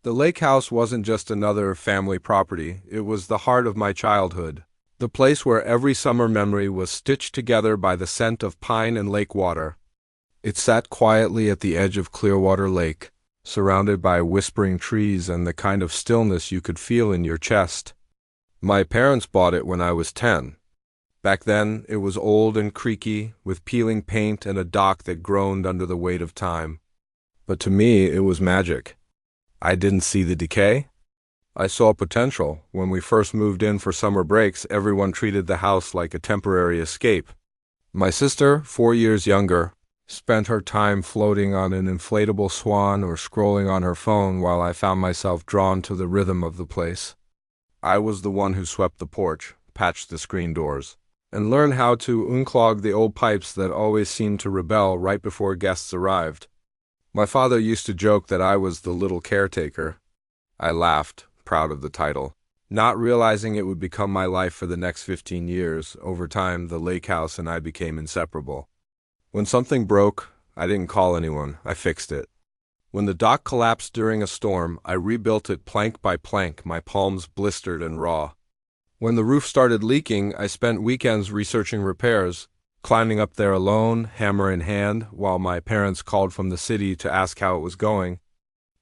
The lake house wasn't just another family property, it was the heart of my childhood. The place where every summer memory was stitched together by the scent of pine and lake water. It sat quietly at the edge of Clearwater Lake, surrounded by whispering trees and the kind of stillness you could feel in your chest. My parents bought it when I was 10. Back then, it was old and creaky, with peeling paint and a dock that groaned under the weight of time. But to me, it was magic. I didn't see the decay. I saw potential. When we first moved in for summer breaks, everyone treated the house like a temporary escape. My sister, 4 years younger, spent her time floating on an inflatable swan or scrolling on her phone while I found myself drawn to the rhythm of the place. I was the one who swept the porch, patched the screen doors, and learned how to unclog the old pipes that always seemed to rebel right before guests arrived. My father used to joke that I was the little caretaker. I laughed, proud of the title, not realizing it would become my life for the next 15 years. Over time, the lake house and I became inseparable. When something broke, I didn't call anyone, I fixed it. When the dock collapsed during a storm, I rebuilt it plank by plank, my palms blistered and raw. When the roof started leaking, I spent weekends researching repairs, climbing up there alone, hammer in hand, while my parents called from the city to ask how it was going.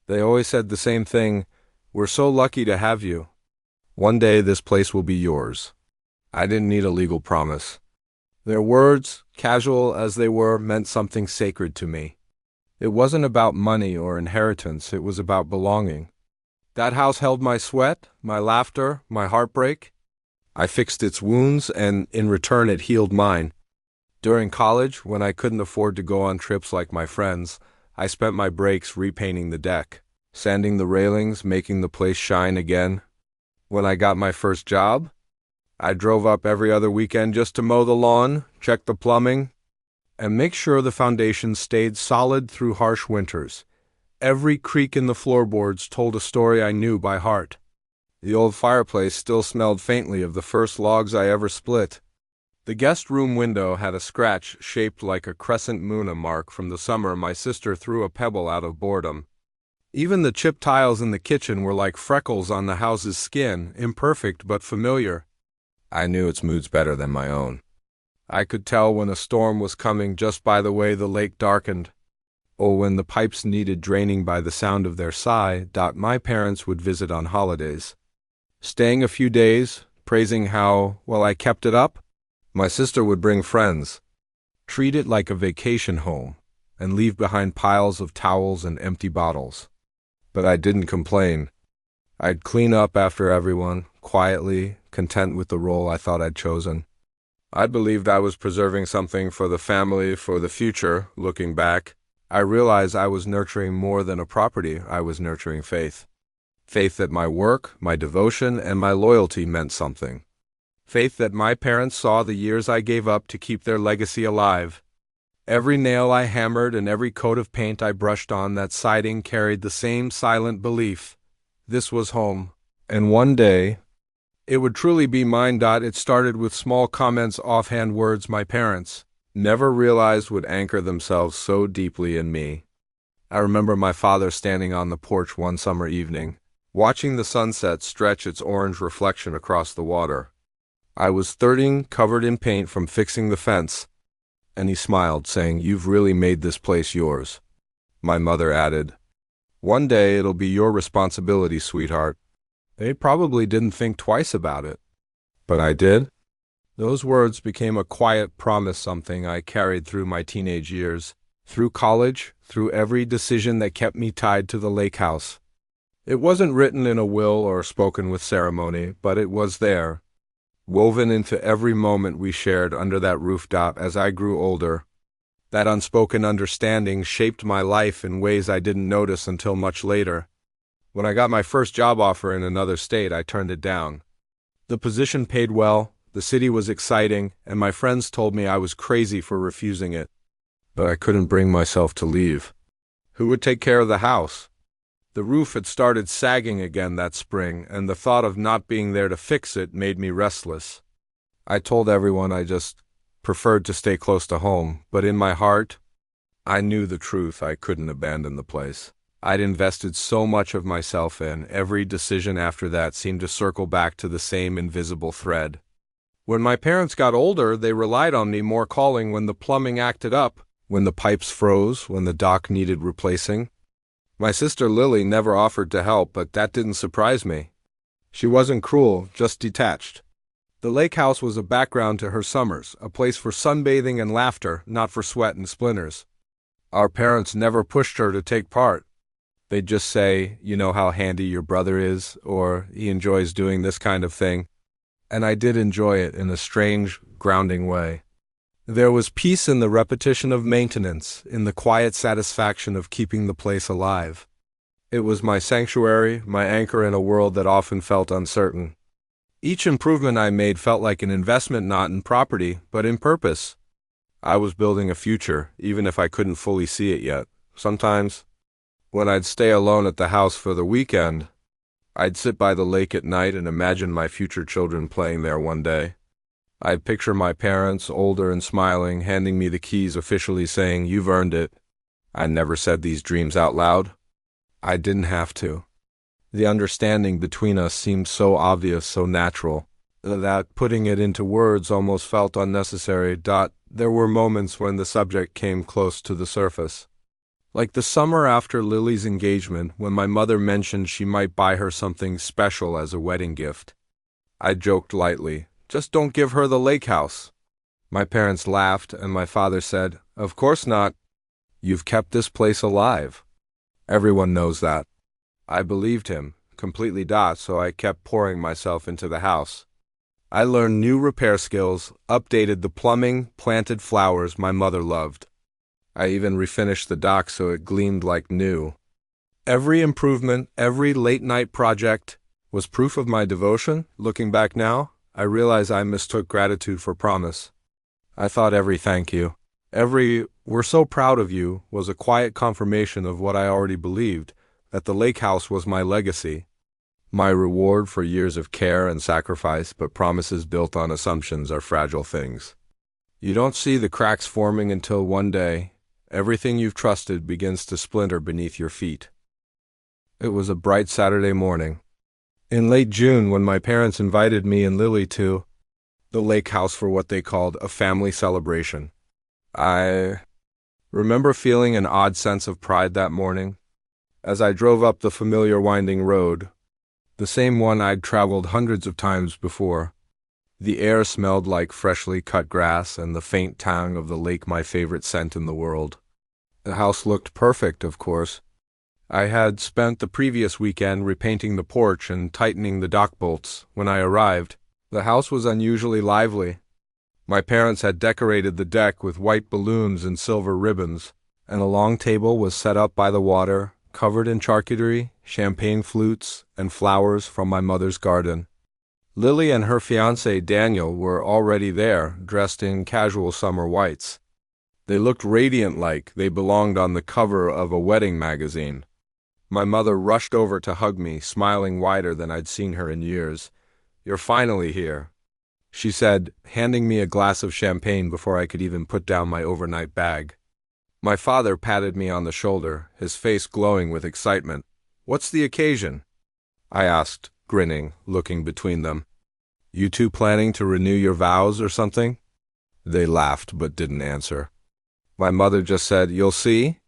They always said the same thing, "We're so lucky to have you. One day this place will be yours." I didn't need a legal promise. Their words, casual as they were, meant something sacred to me. It wasn't about money or inheritance, it was about belonging. That house held my sweat, my laughter, my heartbreak. I fixed its wounds, and in return it healed mine. During college, when I couldn't afford to go on trips like my friends, I spent my breaks repainting the deck, sanding the railings, making the place shine again. When I got my first job, I drove up every other weekend just to mow the lawn, check the plumbing, and make sure the foundation stayed solid through harsh winters. Every creak in the floorboards told a story I knew by heart. The old fireplace still smelled faintly of the first logs I ever split. The guest room window had a scratch shaped like a crescent moon, a mark from the summer my sister threw a pebble out of boredom. Even the chipped tiles in the kitchen were like freckles on the house's skin, imperfect but familiar. I knew its moods better than my own. I could tell when a storm was coming just by the way the lake darkened, or when the pipes needed draining by the sound of their sigh. My parents would visit on holidays, staying a few days, praising how well I kept it up. My sister would bring friends, treat it like a vacation home, and leave behind piles of towels and empty bottles. But I didn't complain. I'd clean up after everyone, quietly, content with the role I thought I'd chosen. I believed I was preserving something for the family, for the future. Looking back, I realized I was nurturing more than a property. I was nurturing faith. Faith that my work, my devotion, and my loyalty meant something. Faith that my parents saw the years I gave up to keep their legacy alive. Every nail I hammered and every coat of paint I brushed on that siding carried the same silent belief. This was home. And one day, it would truly be mine. It started with small comments, offhand words my parents never realized would anchor themselves so deeply in me. I remember my father standing on the porch one summer evening, watching the sunset stretch its orange reflection across the water. I was 30, covered in paint from fixing the fence, and he smiled, saying, "You've really made this place yours." My mother added, "One day it'll be your responsibility, sweetheart." They probably didn't think twice about it, but I did. Those words became a quiet promise, something I carried through my teenage years, through college, through every decision that kept me tied to the lake house. It wasn't written in a will or spoken with ceremony, but it was there, woven into every moment we shared under that roof. As I grew older, that unspoken understanding shaped my life in ways I didn't notice until much later. When I got my first job offer in another state, I turned it down. The position paid well, the city was exciting, and my friends told me I was crazy for refusing it. But I couldn't bring myself to leave. Who would take care of the house? The roof had started sagging again that spring, and the thought of not being there to fix it made me restless. I told everyone I just preferred to stay close to home, but in my heart, I knew the truth. I couldn't abandon the place. I'd invested so much of myself in. Every decision after that seemed to circle back to the same invisible thread. When my parents got older, they relied on me more, calling when the plumbing acted up, when the pipes froze, when the dock needed replacing. My sister Lily never offered to help, but that didn't surprise me. She wasn't cruel, just detached. The lake house was a background to her summers, a place for sunbathing and laughter, not for sweat and splinters. Our parents never pushed her to take part. They'd just say, "You know how handy your brother is," or "He enjoys doing this kind of thing." And I did enjoy it in a strange, grounding way. There was peace in the repetition of maintenance, in the quiet satisfaction of keeping the place alive. It was my sanctuary, my anchor in a world that often felt uncertain. Each improvement I made felt like an investment not in property, but in purpose. I was building a future, even if I couldn't fully see it yet. Sometimes, when I'd stay alone at the house for the weekend, I'd sit by the lake at night and imagine my future children playing there one day. I'd picture my parents, older and smiling, handing me the keys, officially saying, "You've earned it." I never said these dreams out loud. I didn't have to. The understanding between us seemed so obvious, so natural, that putting it into words almost felt unnecessary. There were moments when the subject came close to the surface. Like the summer after Lily's engagement, when my mother mentioned she might buy her something special as a wedding gift. I joked lightly, "Just don't give her the lake house." My parents laughed, and my father said, "Of course not. You've kept this place alive. Everyone knows that." I believed him, completely, so I kept pouring myself into the house. I learned new repair skills, updated the plumbing, planted flowers my mother loved. I even refinished the dock so it gleamed like new. Every improvement, every late-night project was proof of my devotion. Looking back now, I realize I mistook gratitude for promise. I thought every thank you, every "we're so proud of you" was a quiet confirmation of what I already believed, that the lake house was my legacy, my reward for years of care and sacrifice. But promises built on assumptions are fragile things. You don't see the cracks forming until one day, everything you've trusted begins to splinter beneath your feet. It was a bright Saturday morning, in late June, when my parents invited me and Lily to the lake house for what they called a family celebration. I remember feeling an odd sense of pride that morning. As I drove up the familiar winding road, the same one I'd traveled hundreds of times before, the air smelled like freshly cut grass, and the faint tang of the lake my favorite scent in the world. The house looked perfect, of course. I had spent the previous weekend repainting the porch and tightening the dock bolts. When I arrived, the house was unusually lively. My parents had decorated the deck with white balloons and silver ribbons, and a long table was set up by the water, covered in charcuterie, champagne flutes, and flowers from my mother's garden. Lily and her fiancé Daniel were already there, dressed in casual summer whites. They looked radiant, like they belonged on the cover of a wedding magazine. My mother rushed over to hug me, smiling wider than I'd seen her in years. "You're finally here," she said, handing me a glass of champagne before I could even put down my overnight bag. My father patted me on the shoulder, his face glowing with excitement. "What's the occasion?" I asked, grinning, looking between them. "You two planning to renew your vows or something?" They laughed but didn't answer. My mother just said, "You'll see."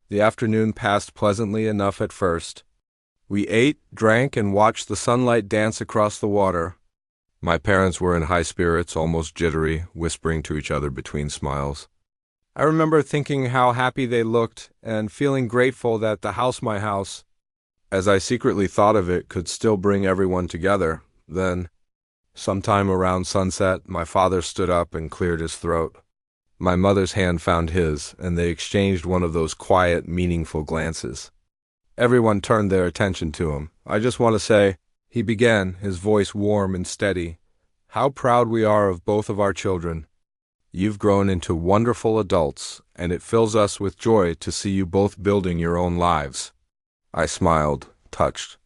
The afternoon passed pleasantly enough at first. We ate, drank, and watched the sunlight dance across the water. My parents were in high spirits, almost jittery, whispering to each other between smiles. I remember thinking how happy they looked and feeling grateful that the house, my house, as I secretly thought of it, could still bring everyone together. Then, sometime around sunset, my father stood up and cleared his throat. My mother's hand found his, and they exchanged one of those quiet, meaningful glances. Everyone turned their attention to him. "I just want to say," he began, his voice warm and steady, "how proud we are of both of our children. You've grown into wonderful adults, and it fills us with joy to see you both building your own lives." I smiled, touched.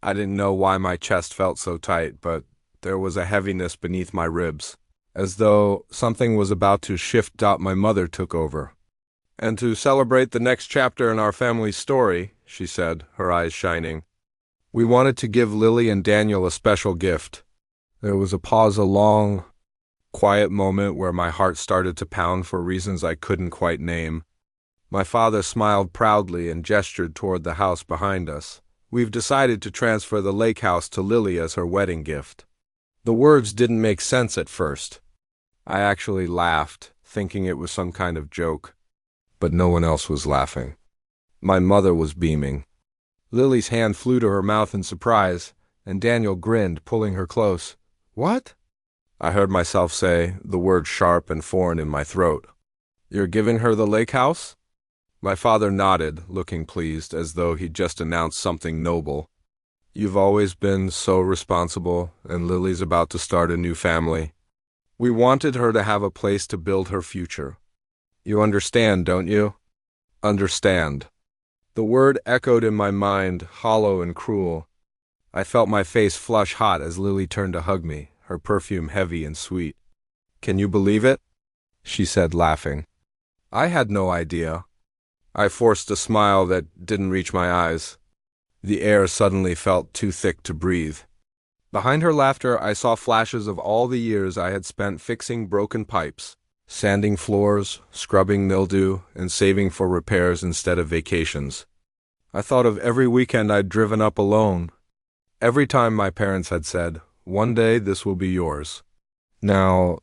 I didn't know why my chest felt so tight, but there was a heaviness beneath my ribs, as though something was about to shift. My mother took over. And to celebrate the next chapter in our family's story, she said, her eyes shining, we wanted to give Lily and Daniel a special gift. There was a pause, a long, quiet moment where my heart started to pound for reasons I couldn't quite name. My father smiled proudly and gestured toward the house behind us. We've decided to transfer the lake house to Lily as her wedding gift. The words didn't make sense at first. I actually laughed, thinking it was some kind of joke. But no one else was laughing. My mother was beaming. Lily's hand flew to her mouth in surprise, and Daniel grinned, pulling her close. What? I heard myself say, the word sharp and foreign in my throat. You're giving her the lake house? My father nodded, looking pleased, as though he'd just announced something noble. You've always been so responsible, and Lily's about to start a new family. We wanted her to have a place to build her future. You understand, don't you? Understand. The word echoed in my mind, hollow and cruel. I felt my face flush hot as Lily turned to hug me, her perfume heavy and sweet. Can you believe it? She said, laughing. I had no idea. I forced a smile that didn't reach my eyes. The air suddenly felt too thick to breathe. Behind her laughter, I saw flashes of all the years I had spent fixing broken pipes, sanding floors, scrubbing mildew, and saving for repairs instead of vacations. I thought of every weekend I'd driven up alone. Every time my parents had said, one day this will be yours. Now,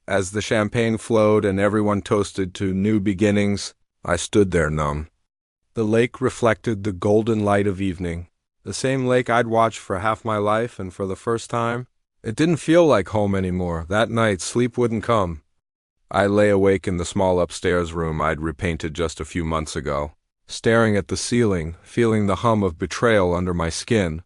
as the champagne flowed and everyone toasted to new beginnings, I stood there numb. The lake reflected the golden light of evening, the same lake I'd watched for half my life, and for the first time, it didn't feel like home anymore. That night, sleep wouldn't come. I lay awake in the small upstairs room I'd repainted just a few months ago, staring at the ceiling, feeling the hum of betrayal under my skin.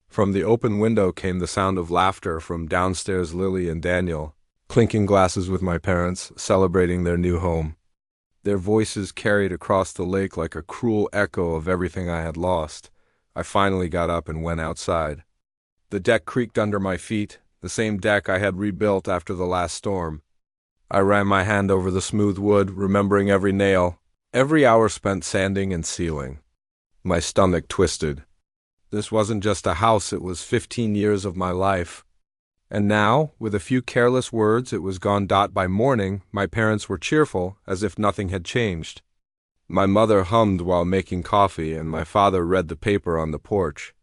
From the open window came the sound of laughter from downstairs. Lily and Daniel, clinking glasses with my parents, celebrating their new home. Their voices carried across the lake like a cruel echo of everything I had lost. I finally got up and went outside. The deck creaked under my feet, the same deck I had rebuilt after the last storm. I ran my hand over the smooth wood, remembering every nail, every hour spent sanding and sealing. My stomach twisted. This wasn't just a house, it was 15 years of my life. And now, with a few careless words, it was gone. By morning, my parents were cheerful, as if nothing had changed. My mother hummed while making coffee, and my father read the paper on the porch.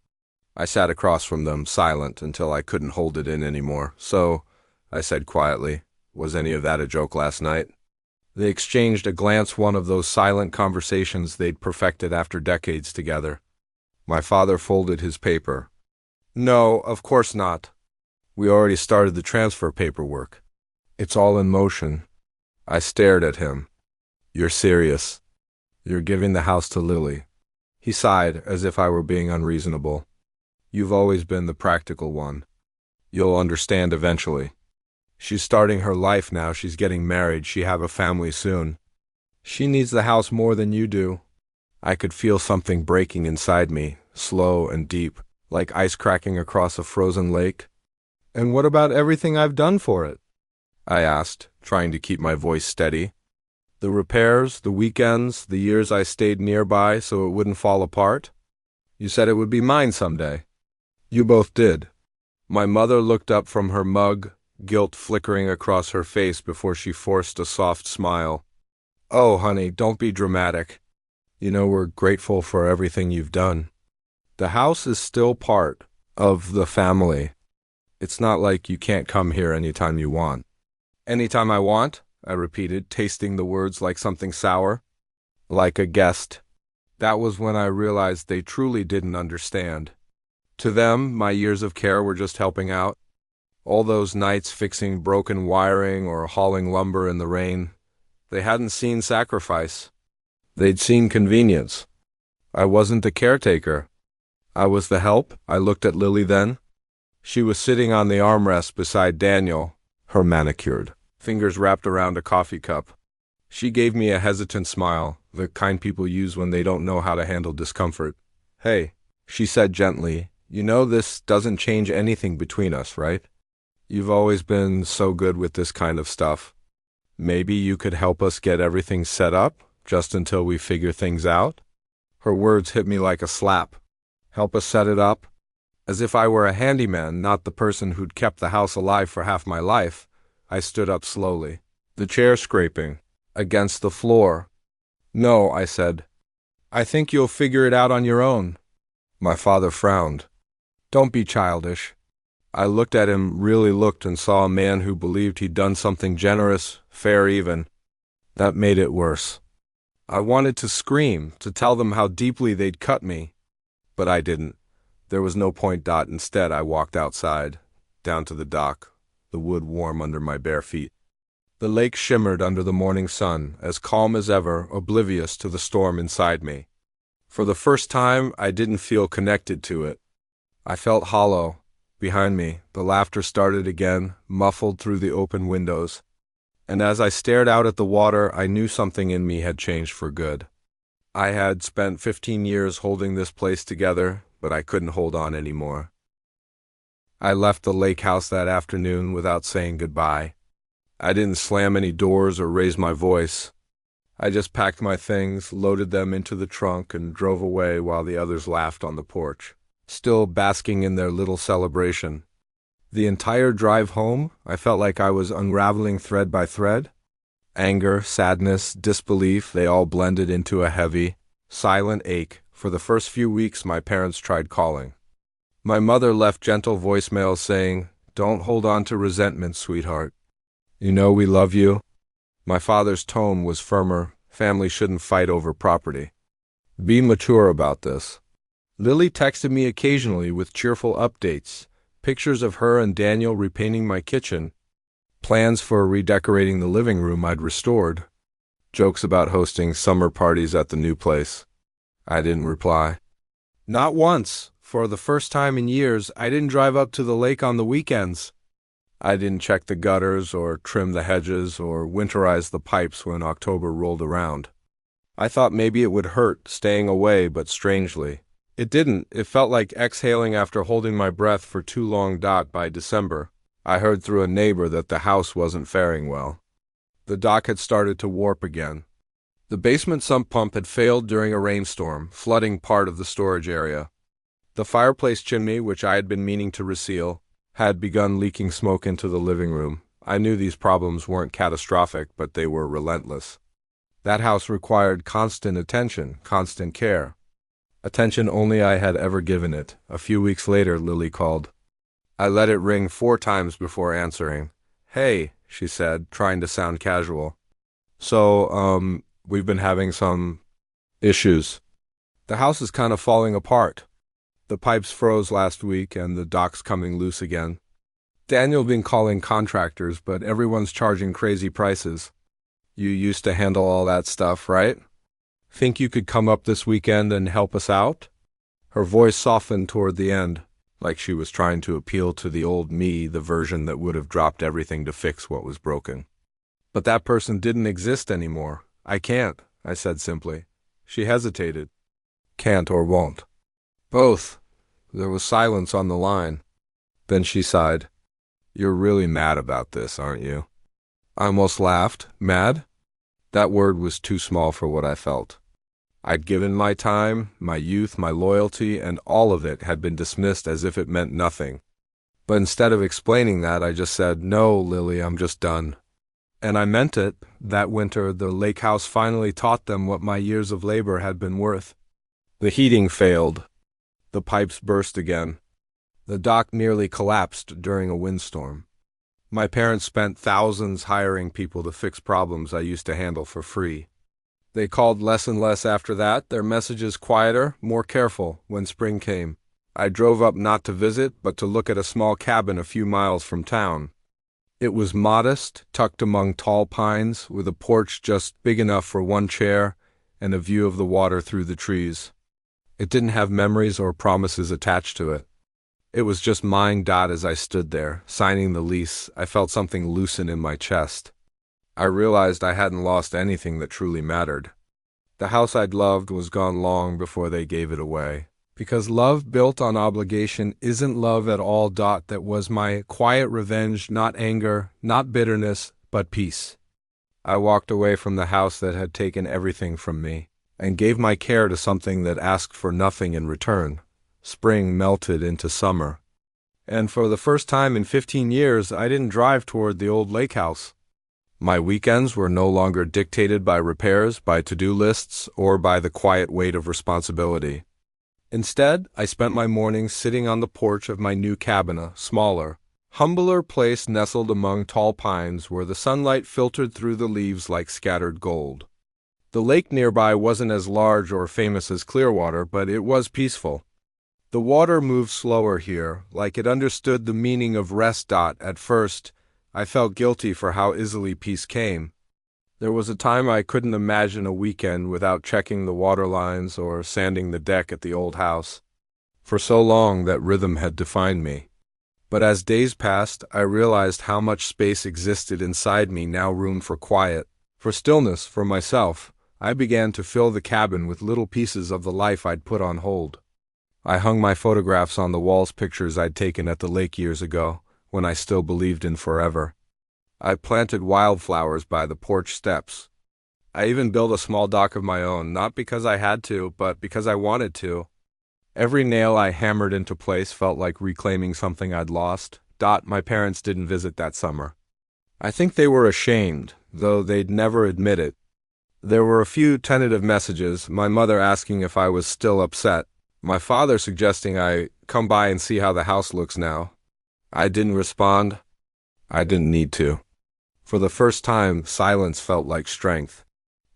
I sat across from them, silent, until I couldn't hold it in anymore. So, I said quietly, was any of that a joke last night? They exchanged a glance, one of those silent conversations they'd perfected after decades together. My father folded his paper. No, of course not. We already started the transfer paperwork. It's all in motion. I stared at him. You're serious? You're giving the house to Lily? He sighed, as if I were being unreasonable. You've always been the practical one. You'll understand eventually. She's starting her life now. She's getting married. She'll have a family soon. She needs the house more than you do. I could feel something breaking inside me, slow and deep, like ice cracking across a frozen lake. And what about everything I've done for it? I asked, trying to keep my voice steady. The repairs, the weekends, the years I stayed nearby so it wouldn't fall apart? You said it would be mine someday. You both did. My mother looked up from her mug, guilt flickering across her face before she forced a soft smile. Oh, honey, don't be dramatic. You know we're grateful for everything you've done. The house is still part of the family. It's not like you can't come here anytime you want. Anytime I want? I repeated, tasting the words like something sour. Like a guest. That was when I realized they truly didn't understand. To them, my years of care were just helping out. All those nights fixing broken wiring or hauling lumber in the rain, they hadn't seen sacrifice. They'd seen convenience. I wasn't the caretaker. I was the help. I looked at Lily then. She was sitting on the armrest beside Daniel, her manicured fingers wrapped around a coffee cup. She gave me a hesitant smile, the kind people use when they don't know how to handle discomfort. Hey, she said gently, you know this doesn't change anything between us, right? You've always been so good with this kind of stuff. Maybe you could help us get everything set up, Just until we figure things out? Her words hit me like a slap. Help us set it up? As if I were a handyman, not the person who'd kept the house alive for half my life. I stood up slowly, the chair scraping against the floor. No, I said. I think you'll figure it out on your own. My father frowned. Don't be childish. I looked at him, really looked, and saw a man who believed he'd done something generous, fair even. That made it worse. I wanted to scream, to tell them how deeply they'd cut me. But I didn't. There was no point. Instead, I walked outside, down to the dock, the wood warm under my bare feet. The lake shimmered under the morning sun, as calm as ever, oblivious to the storm inside me. For the first time, I didn't feel connected to it. I felt hollow. Behind me, the laughter started again, muffled through the open windows. And as I stared out at the water, I knew something in me had changed for good. I had spent 15 years holding this place together, but I couldn't hold on anymore. I left the lake house that afternoon without saying goodbye. I didn't slam any doors or raise my voice. I just packed my things, loaded them into the trunk, and drove away while the others laughed on the porch, still basking in their little celebration. The entire drive home, I felt like I was unraveling thread by thread. Anger, sadness, disbelief, they all blended into a heavy, silent ache. For the first few weeks, my parents tried calling. My mother left gentle voicemails saying, "Don't hold on to resentment, sweetheart. You know we love you." My father's tone was firmer. Family shouldn't fight over property. Be mature about this. Lily texted me occasionally with cheerful updates, pictures of her and Daniel repainting my kitchen, plans for redecorating the living room I'd restored, jokes about hosting summer parties at the new place. I didn't reply. Not once. For the first time in years, I didn't drive up to the lake on the weekends. I didn't check the gutters or trim the hedges or winterize the pipes when October rolled around. I thought maybe it would hurt staying away, but strangely, it didn't. It felt like exhaling after holding my breath for too long. By December, I heard through a neighbor that the house wasn't faring well. The dock had started to warp again. The basement sump pump had failed during a rainstorm, flooding part of the storage area. The fireplace chimney, which I had been meaning to reseal, had begun leaking smoke into the living room. I knew these problems weren't catastrophic, but they were relentless. That house required constant attention, constant care. Attention only I had ever given it. A few weeks later, Lily called. I let it ring 4 times before answering. "Hey," she said, trying to sound casual. "So, we've been having some issues. The house is kind of falling apart. The pipes froze last week and the dock's coming loose again. Daniel's been calling contractors, but everyone's charging crazy prices. You used to handle all that stuff, right? Think you could come up this weekend and help us out?" Her voice softened toward the end, like she was trying to appeal to the old me, the version that would have dropped everything to fix what was broken. But that person didn't exist anymore. "I can't," I said simply. She hesitated. "Can't or won't?" "Both." There was silence on the line. Then she sighed. "You're really mad about this, aren't you?" I almost laughed. Mad? That word was too small for what I felt. I'd given my time, my youth, my loyalty, and all of it had been dismissed as if it meant nothing. But instead of explaining that, I just said, "No, Lily, I'm just done." And I meant it. That winter, the lake house finally taught them what my years of labor had been worth. The heating failed. The pipes burst again. The dock nearly collapsed during a windstorm. My parents spent thousands hiring people to fix problems I used to handle for free. They called less and less after that, their messages quieter, more careful. When spring came, I drove up not to visit, but to look at a small cabin a few miles from town. It was modest, tucked among tall pines, with a porch just big enough for one chair and a view of the water through the trees. It didn't have memories or promises attached to it. It was just mine. As I stood there, signing the lease, I felt something loosen in my chest. I realized I hadn't lost anything that truly mattered. The house I'd loved was gone long before they gave it away. Because love built on obligation isn't love at all. That was my quiet revenge, not anger, not bitterness, but peace. I walked away from the house that had taken everything from me, and gave my care to something that asked for nothing in return. Spring melted into summer, and for the first time in 15 years, I didn't drive toward the old lake house. My weekends were no longer dictated by repairs, by to-do lists, or by the quiet weight of responsibility. Instead, I spent my mornings sitting on the porch of my new cabin, a smaller, humbler place nestled among tall pines where the sunlight filtered through the leaves like scattered gold. The lake nearby wasn't as large or famous as Clearwater, but it was peaceful. The water moved slower here, like it understood the meaning of rest. At first, I felt guilty for how easily peace came. There was a time I couldn't imagine a weekend without checking the water lines or sanding the deck at the old house. For so long, that rhythm had defined me. But as days passed, I realized how much space existed inside me, now room for quiet, for stillness, for myself. I began to fill the cabin with little pieces of the life I'd put on hold. I hung my photographs on the walls, pictures I'd taken at the lake years ago, when I still believed in forever. I planted wildflowers by the porch steps. I even built a small dock of my own, not because I had to, but because I wanted to. Every nail I hammered into place felt like reclaiming something I'd lost. My parents didn't visit that summer. I think they were ashamed, though they'd never admit it. There were a few tentative messages, my mother asking if I was still upset, my father suggesting I come by and see how the house looks now. I didn't respond. I didn't need to. For the first time, silence felt like strength.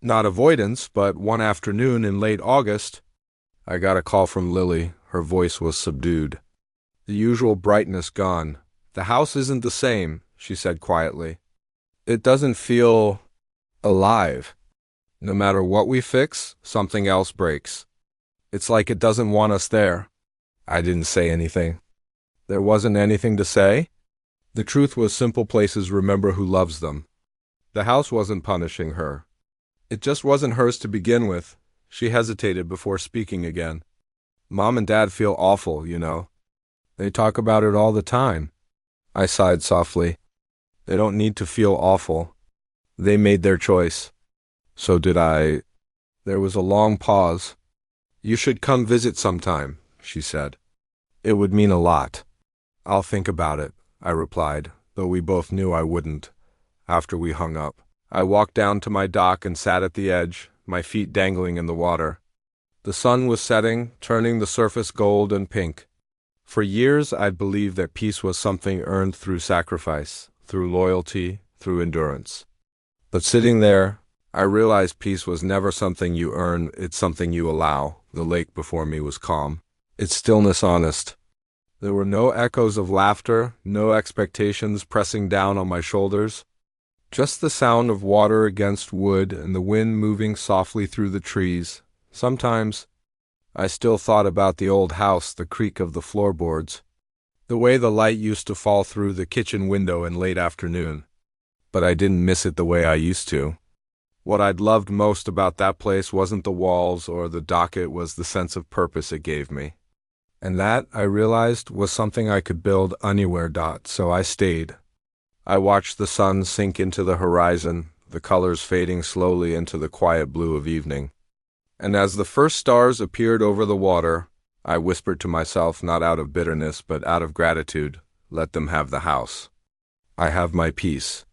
Not avoidance, but one afternoon in late August, I got a call from Lily. Her voice was subdued. The usual brightness gone. "The house isn't the same," she said quietly. "It doesn't feel alive. No matter what we fix, something else breaks. It's like it doesn't want us there." I didn't say anything. There wasn't anything to say. The truth was, simple places remember who loves them. The house wasn't punishing her. It just wasn't hers to begin with. She hesitated before speaking again. "Mom and Dad feel awful, you know. They talk about it all the time." I sighed softly. "They don't need to feel awful. They made their choice. So did I." There was a long pause. "You should come visit sometime," she said. "It would mean a lot." "I'll think about it," I replied, though we both knew I wouldn't. After we hung up, I walked down to my dock and sat at the edge, my feet dangling in the water. The sun was setting, turning the surface gold and pink. For years I'd believed that peace was something earned through sacrifice, through loyalty, through endurance. But sitting there, I realized peace was never something you earn, it's something you allow. The lake before me was calm, its stillness honest. There were no echoes of laughter, no expectations pressing down on my shoulders. Just the sound of water against wood and the wind moving softly through the trees. Sometimes I still thought about the old house, the creak of the floorboards, the way the light used to fall through the kitchen window in late afternoon. But I didn't miss it the way I used to. What I'd loved most about that place wasn't the walls or the dock, it was the sense of purpose it gave me. And that, I realized, was something I could build anywhere. So I stayed. I watched the sun sink into the horizon, the colors fading slowly into the quiet blue of evening. And as the first stars appeared over the water, I whispered to myself, not out of bitterness, but out of gratitude, "Let them have the house. I have my peace."